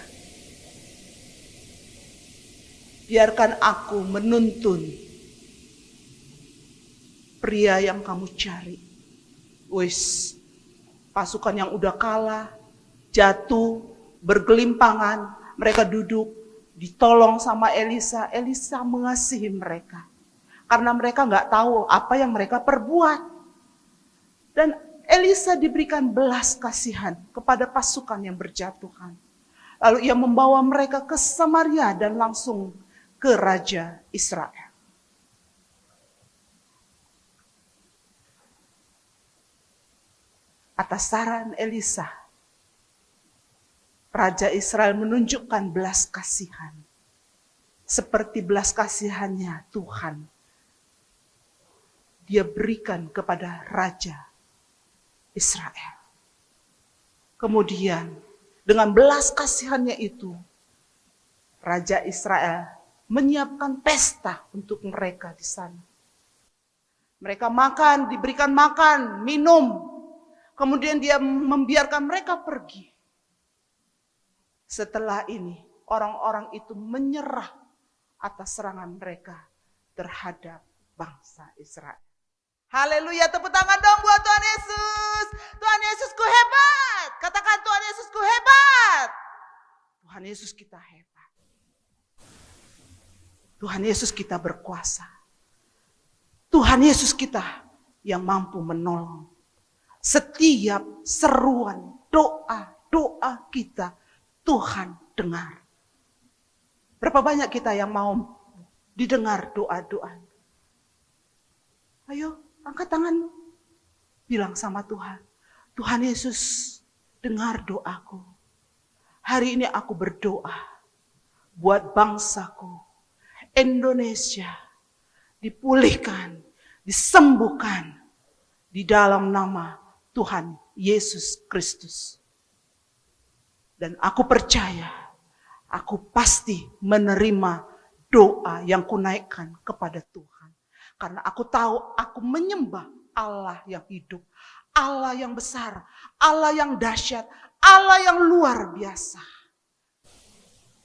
biarkan aku menuntun pria yang kamu cari. Wis, pasukan yang udah kalah, jatuh, bergelimpangan, mereka duduk, ditolong sama Elisa. Elisa mengasihi mereka. Karena mereka gak tahu apa yang mereka perbuat. Dan Elisa diberikan belas kasihan kepada pasukan yang berjatuhan. Lalu ia membawa mereka ke Samaria dan langsung ke Raja Israel. Atas saran Elisa, Raja Israel menunjukkan belas kasihan. Seperti belas kasihannya Tuhan. Dia berikan kepada Raja Israel. Kemudian dengan belas kasihannya itu, Raja Israel menyiapkan pesta untuk mereka di sana. Mereka makan, diberikan makan, minum. Kemudian dia membiarkan mereka pergi. Setelah ini, orang-orang itu menyerah atas serangan mereka terhadap bangsa Israel. Haleluya, tepuk tangan dong buat Tuhan Yesus. Tuhan Yesusku hebat. Katakan Tuhan Yesusku hebat. Tuhan Yesus kita hebat. Tuhan Yesus kita berkuasa. Tuhan Yesus kita yang mampu menolong. Setiap seruan doa kita Tuhan dengar. Berapa banyak kita yang mau didengar doa-doa? Ayo, angkat tanganmu. Bilang sama Tuhan, Tuhan Yesus, dengar doaku. Hari ini aku berdoa buat bangsaku, Indonesia, dipulihkan, disembuhkan di dalam nama Tuhan Yesus Kristus. Dan aku percaya, aku pasti menerima doa yang kunaikkan kepada Tuhan. Karena aku tahu aku menyembah Allah yang hidup, Allah yang besar, Allah yang dahsyat, Allah yang luar biasa.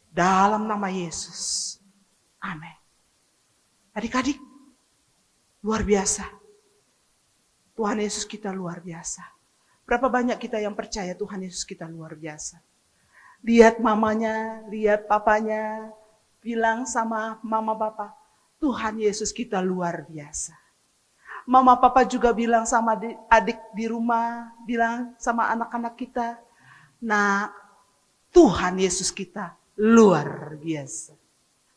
Dalam nama Yesus. Amin. Adik-adik, luar biasa. Tuhan Yesus kita luar biasa. Berapa banyak kita yang percaya Tuhan Yesus kita luar biasa. Lihat mamanya, lihat papanya, bilang sama mama papa, Tuhan Yesus kita luar biasa. Mama papa juga bilang sama adik di rumah, bilang sama anak-anak kita, nah Tuhan Yesus kita luar biasa.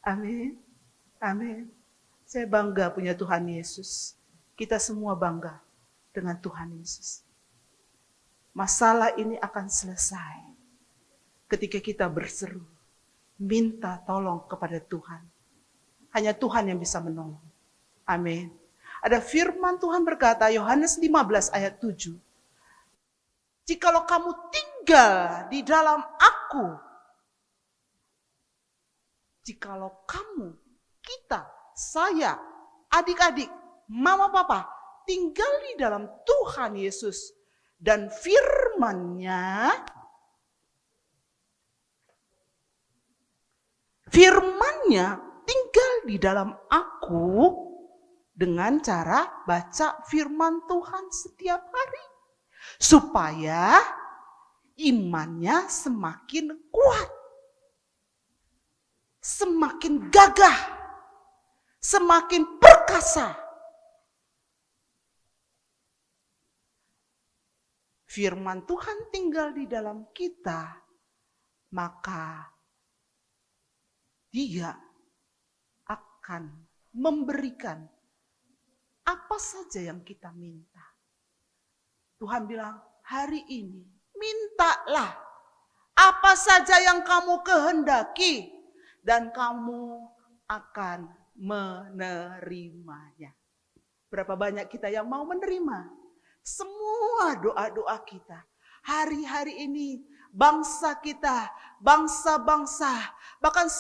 Amin, amin. Saya bangga punya Tuhan Yesus. Kita semua bangga dengan Tuhan Yesus. Masalah ini akan selesai ketika kita berseru, minta tolong kepada Tuhan. Hanya Tuhan yang bisa menolong. Amin. Ada firman Tuhan berkata, Yohanes 15 ayat 7. Jikalau kamu tinggal di dalam aku, jikalau kamu, kita, saya, adik-adik, mama papa, tinggal di dalam Tuhan Yesus dan firman-Nya tinggal di dalam aku dengan cara baca firman Tuhan setiap hari. Supaya imannya semakin kuat. Semakin gagah. Semakin perkasa. Firman Tuhan tinggal di dalam kita, maka Dia akan memberikan apa saja yang kita minta. Tuhan bilang, hari ini mintalah apa saja yang kamu kehendaki dan kamu akan menerimanya. Berapa banyak kita yang mau menerima semua doa-doa kita. Hari-hari ini bangsa kita, bangsa-bangsa, bahkan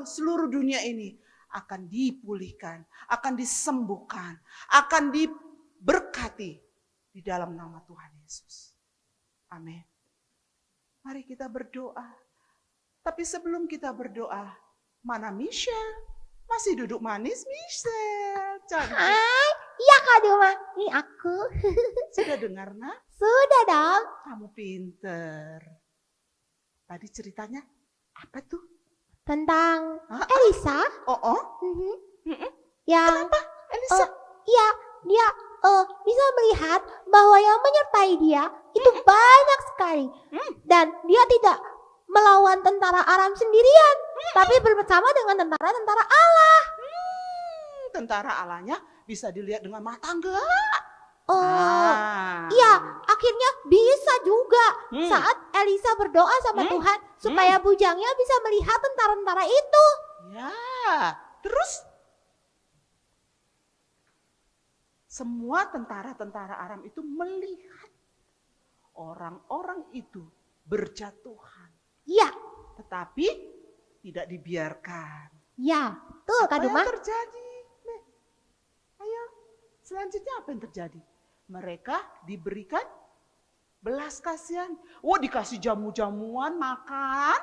seluruh dunia ini akan dipulihkan, akan disembuhkan, akan diberkati di dalam nama Tuhan Yesus. Amin. Mari kita berdoa. Tapi sebelum kita berdoa, mana Michelle? Masih duduk manis, Michelle. Cantik. Hai, iya Kak Duma, ini aku. Sudah dengar, Nak? Sudah dong. Kamu pinter. Tadi ceritanya apa tuh? Tentang Hah? Elisa. Oh, Yang kenapa Elisa? iya, dia bisa melihat bahwa yang menyertai dia itu banyak sekali. Dan dia tidak melawan tentara Aram sendirian, tapi bersama dengan tentara-tentara Allah. Tentara Allahnya bisa dilihat dengan mata enggak? Oh, Ah. iya, akhirnya bisa juga Hmm. saat Elisa berdoa sama Tuhan supaya bujangnya bisa melihat tentara-tentara itu. Ya, terus semua tentara-tentara Aram itu melihat orang-orang itu berjatuhan, Iya, tetapi tidak dibiarkan. ya, betul Kak Apa yang Duma. terjadi? Nih, ayo, selanjutnya apa yang terjadi? Mereka diberikan belas kasihan. Oh, dikasih jamu-jamuan, makan.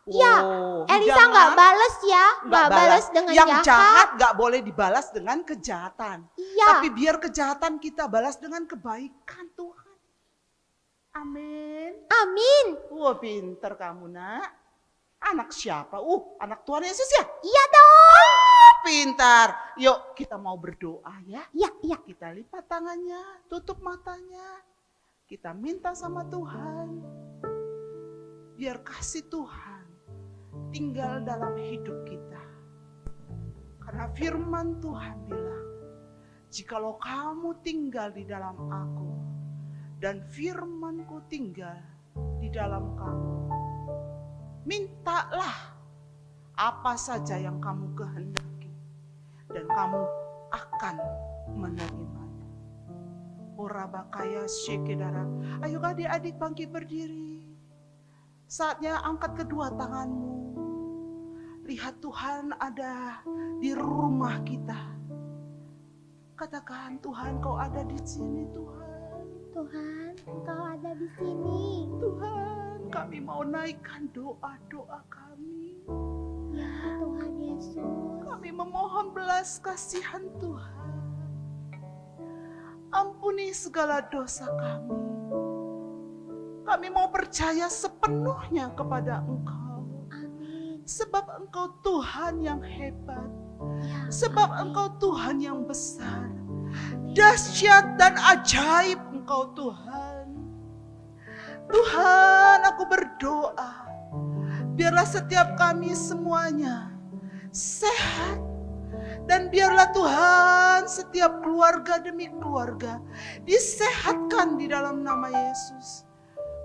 Iya, Oh, Elisa jangan- nggak bales ya, nggak balas dengan yang jahat. jahat nggak boleh dibalas dengan kejahatan. Iya, Tapi biar kejahatan kita balas dengan kebaikan Tuhan. Amin. amin. Wah, pinter kamu, Nak. Anak siapa? Anak Tuhan Yesus ya? Iya dong. Pintar. Yuk, kita mau berdoa ya. Iya, iya. Kita lipat tangannya, tutup matanya. Kita minta sama Tuhan. Biar kasih Tuhan tinggal dalam hidup kita. Karena firman Tuhan bilang, jikalau kamu tinggal di dalam aku, dan firmanku tinggal di dalam kamu, mintalah apa saja yang kamu kehendaki, dan kamu akan menerimanya. Ora bakaya syekedara. Ayo adik-adik bangkit berdiri. Saatnya angkat kedua tanganmu. Lihat Tuhan ada di rumah kita. Katakan, Tuhan, kau ada di sini, Tuhan. Tuhan, Engkau ada di sini. Tuhan, kami mau naikkan doa-doa kami. Ya Tuhan Yesus. Kami memohon belas kasihan Tuhan. Ampuni segala dosa kami. Kami mau percaya sepenuhnya kepada Engkau. Amin. Sebab Engkau Tuhan yang hebat. Ya, Sebab amin. Engkau Tuhan yang besar. Dahsyat dan ajaib Engkau Tuhan. Tuhan, aku berdoa. Biarlah setiap kami semuanya sehat. Dan biarlah Tuhan setiap keluarga demi keluarga disehatkan di dalam nama Yesus.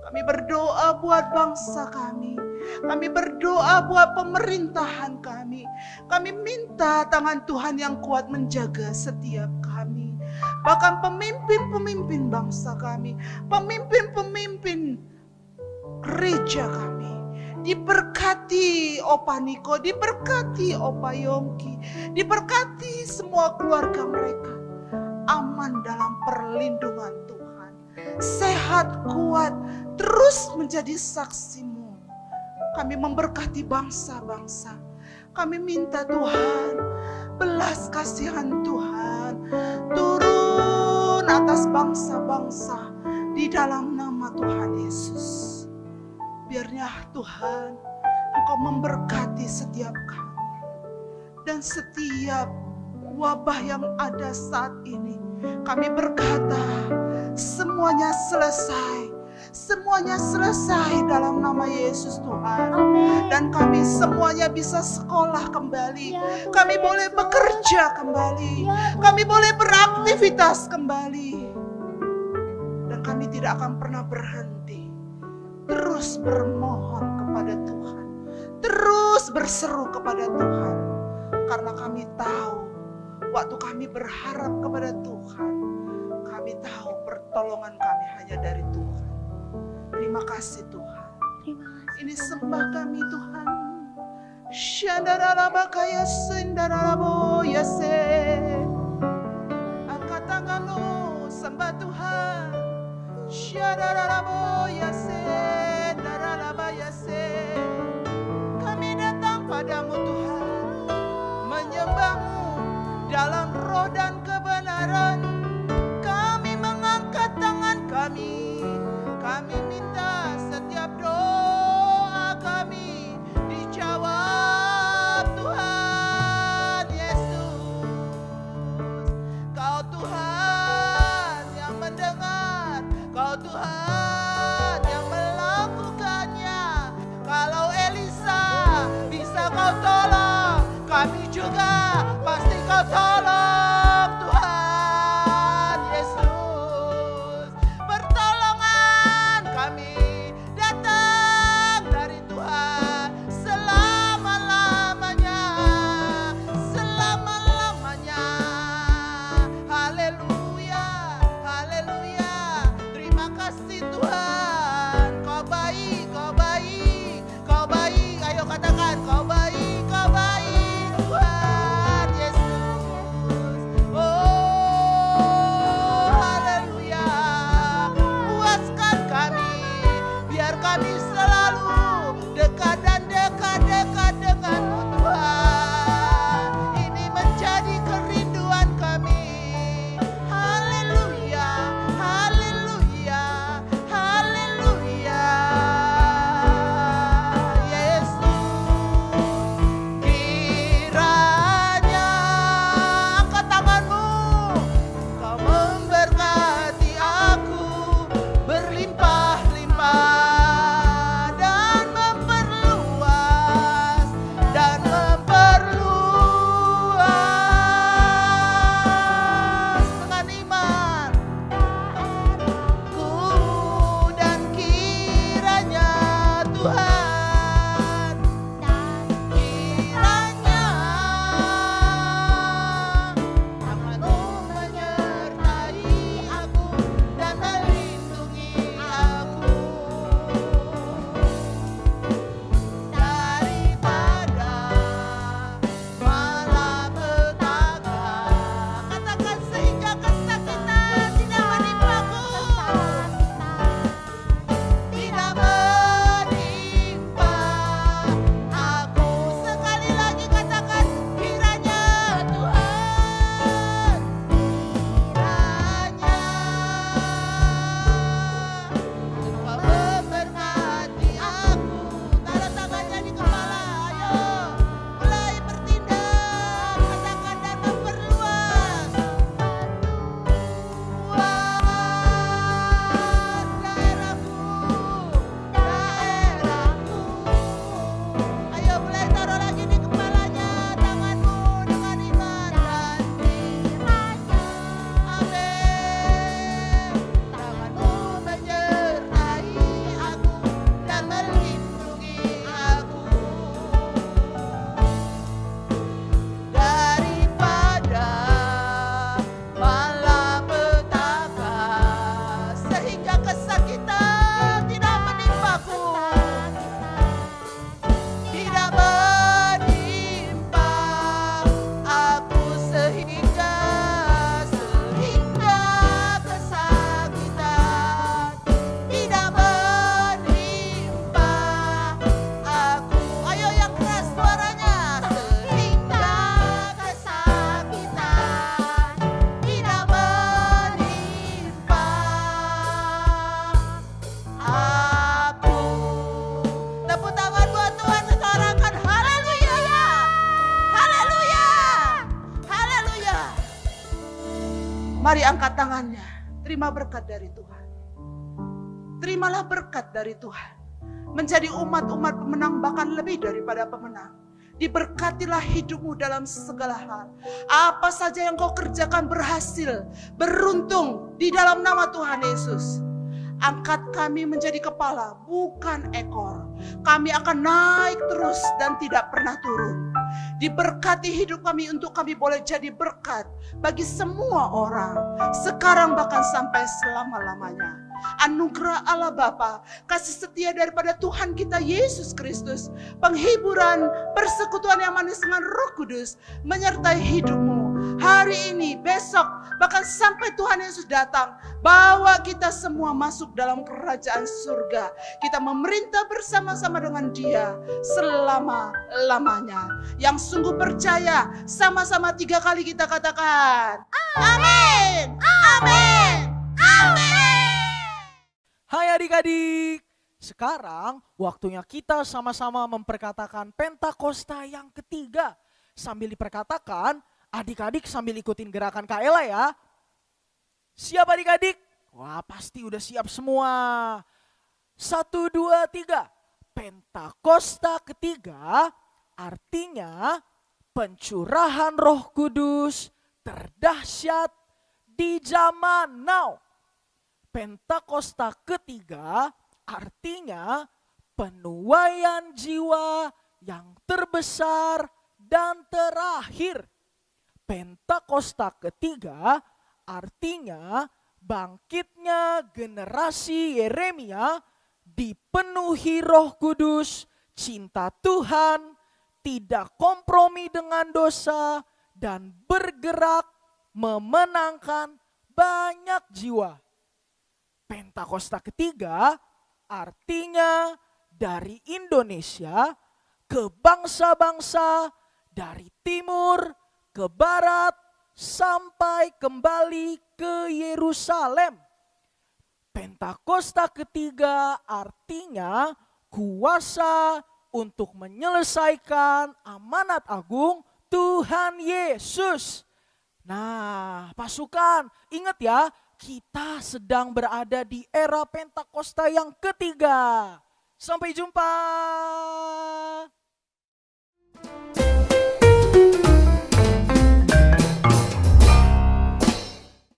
Kami berdoa buat bangsa kami. Kami berdoa buat pemerintahan kami. Kami minta tangan Tuhan yang kuat menjaga setiap kami. Bahkan pemimpin-pemimpin bangsa kami. Pemimpin-pemimpin gereja kami. Diberkati Opa Niko, diberkati Opa Yongki, diberkati semua keluarga mereka. Aman dalam perlindungan Tuhan. Sehat, kuat, terus menjadi saksimu. Kami memberkati bangsa-bangsa. Kami minta Tuhan, belas kasihan Tuhan turun atas bangsa-bangsa di dalam nama Tuhan Yesus. Biarnya Tuhan, Engkau memberkati setiap kami. Dan setiap wabah yang ada saat ini, kami berkata, semuanya selesai. Semuanya selesai dalam nama Yesus Tuhan. Amin. Dan kami semuanya bisa sekolah kembali. Ya, Tuhan Kami boleh Yesus. bekerja kembali. Ya, Tuhan Kami boleh beraktivitas kembali. Dan kami tidak akan pernah berhenti. Terus bermohon kepada Tuhan. Terus berseru kepada Tuhan. Karena kami tahu waktu kami berharap kepada Tuhan, kami tahu pertolongan kami hanya dari Tuhan. Terima kasih Tuhan. Terima kasih. Ini sembah kami Tuhan. Shandarabakaya sendarabo yase. Angkat tanganmu sembah Tuhan. Shandarabo yase daraba yase. Kami datang padamu Tuhan, menyembahmu dalam roh dan kebenaran. Kami mengangkat tangan kami. Kami minta setiap doa kami dijawab Tuhan Yesus. Kau Tuhan yang mendengar, Kau Tuhan yang melakukannya. Kalau Mari angkat tangannya, terima berkat dari Tuhan. Terimalah berkat dari Tuhan. Menjadi umat-umat pemenang, bahkan lebih daripada pemenang. Diberkatilah hidupmu dalam segala hal. Apa saja yang kau kerjakan berhasil, beruntung di dalam nama Tuhan Yesus. Angkat kami menjadi kepala, bukan ekor. Kami akan naik terus dan tidak pernah turun. Diberkati hidup kami untuk kami boleh jadi berkat bagi semua orang, sekarang bahkan sampai selama-lamanya. Anugerah Allah Bapa, kasih setia daripada Tuhan kita Yesus Kristus, penghiburan, persekutuan yang manis dengan Roh Kudus menyertai hidupmu hari ini, besok, bahkan sampai Tuhan Yesus datang. Bawa kita semua masuk dalam kerajaan surga. Kita memerintah bersama-sama dengan Dia selama-lamanya. Yang sungguh percaya, sama-sama 3 kali kita katakan, amin, amin, amin. Hai adik-adik, sekarang waktunya kita sama-sama memperkatakan Pentakosta yang ketiga. Sambil diperkatakan, adik-adik sambil ikutin gerakan Kaela ya. Siap adik-adik? Wah, pasti udah siap semua. 1, 2, 3. Pentakosta ketiga artinya pencurahan Roh Kudus terdahsyat di zaman now. Pentakosta ketiga artinya penuaian jiwa yang terbesar dan terakhir. Pentakosta ketiga artinya bangkitnya generasi Yeremia dipenuhi Roh Kudus, cinta Tuhan, tidak kompromi dengan dosa, dan bergerak memenangkan banyak jiwa. Pentakosta ketiga artinya dari Indonesia ke bangsa-bangsa, dari timur ke barat, sampai kembali ke Yerusalem. Pentakosta ketiga artinya kuasa untuk menyelesaikan amanat agung Tuhan Yesus. Nah, pasukan, ingat ya, kita sedang berada di era Pentakosta yang ketiga. Sampai jumpa.